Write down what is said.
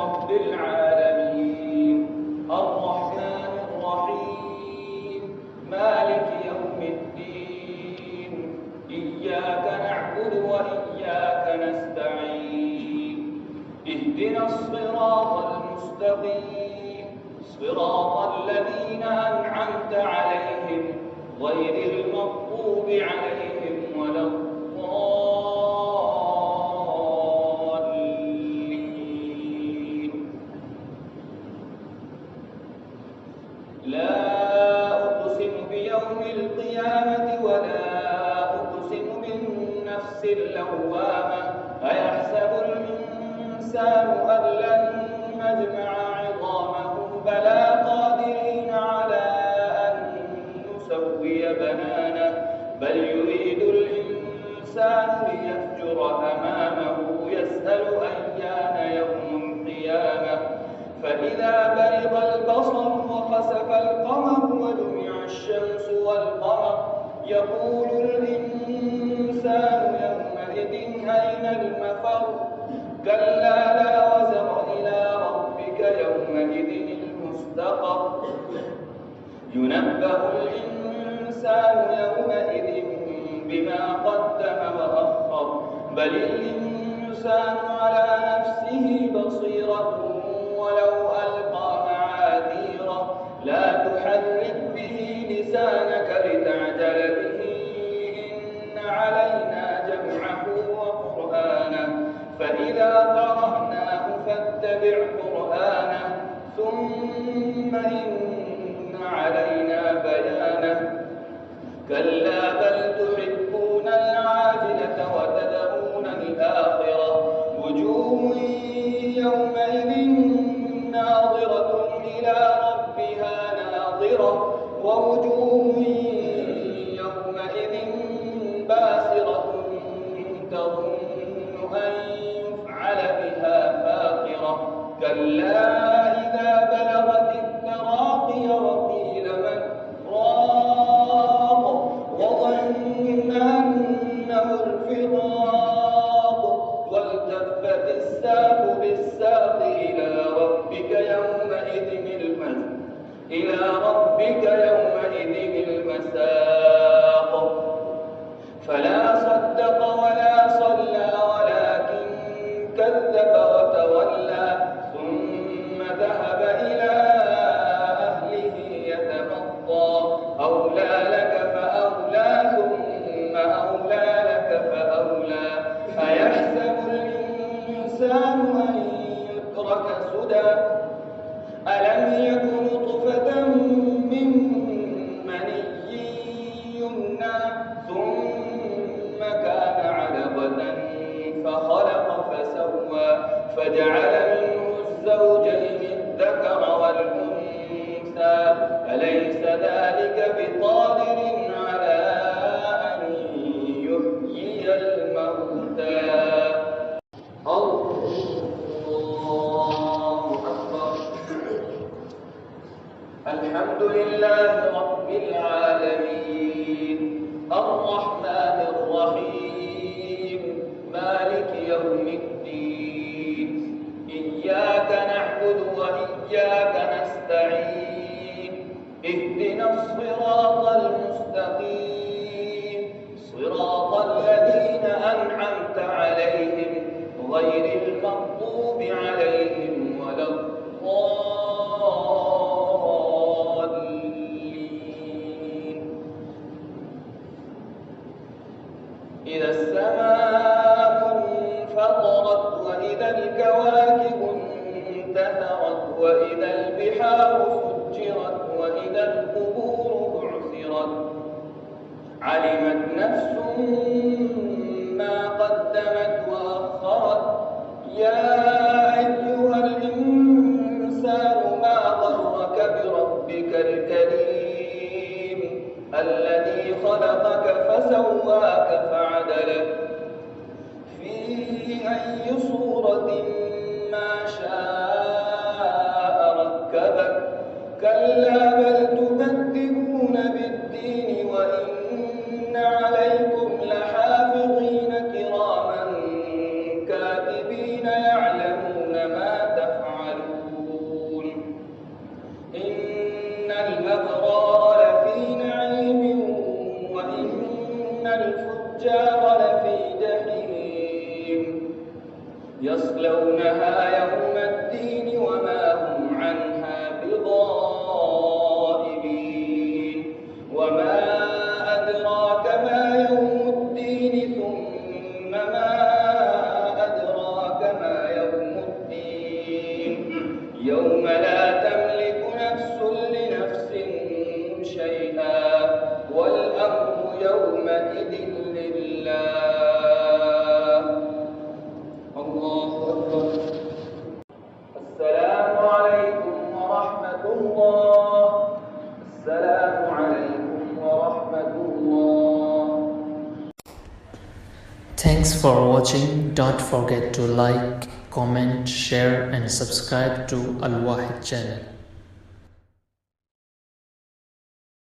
رب العالمين الرحمن الرحيم مالك يوم الدين إياك نعبد وإياك نستعين اهدنا الصراط المستقيم صراط الذين أنعمت عليهم غير المغضوب عليهم ولا الضالين. لا أقسم بيوم القيامة ولا أقسم بالنفس اللوامة أيحسب الإنسان أن لن نجمع عظامه بلى قادرين على أن نسوي بنانه بل يريد الإنسان ليفجر أمامه يسأل أيان يوم القيامة فإذا برق البصر وخسف القمر وجمع الشمس والقمر يقول الإنسان يومئذ أين المفر كلا لا وزر إلى ربك يومئذ المستقر ينبأ الإنسان يومئذ بما قدم وأخر بل الإنسان على نفسه بصيرة ولو ألقى معاذيره لا تحرك به لسانك لتعجل به إن علينا جمعه وقرآنه فإذا قرأناه فاتبع قرآنه ثم إن علينا بيانه كلا بل تحبون العاجلة وتذرون الآخرة وجوه يومئذ ناظرة إلى ربها ناظرة ووجوه يومئذ باسرة تظن أن يفعل بها فاقرة كلا إذا بلغت التراقي وقيل من راق وظن أنه الفراق والتفت الساق بالساق إلى ربك يومئذ المساق فلا صدق ولا صلى ولكن كذب وتولى ثم ذهب إلى أهله يتمطى أولى لك فأولى ثم أولى لك فأولى أيحسب الإنسان أن يترك سدى ألم يك نطفة من مني يمنى ثم كان علقة فخلق فسوى فجعل منه الزوجين الذكر والأنثى أليس ذلك بقادر على أن يحيي الموتى الحمد لله رب العالمين الرحمن الرحيم مالك يوم الدين إياك نعبد وإياك نستعين اهدنا الصراط المستقيم صراط الذين أنعمت عليهم غير المغضوب عليهم ولا إذا السماء انفطرت وإذا الكواكب انتثرت وإذا البحار فجرت وإذا القبور بعثرت علمت نفس ما قدمت وأخرت يا أيها الإنسان ما غرك بربك الكريم الذي خلقك فسواك فعدلك في أي صورة ما شاء ركبك كلا بل تكذبون بالدين وإن عليكم لحافظين كراما كاتبين يعلمون يصلونها يوم الدين وما هم عنها بغائبين وما أدراك ما يوم الدين ثم ما أدراك ما يوم الدين يوم لا تملك نفس لنفس شيئا والأمر يومئذ لله. الله أكبر. السلام عليكم ورحمة الله. السلام عليكم ورحمة الله. Thanks for watching. Don't forget to like, comment, share and subscribe to Al Wahid channel.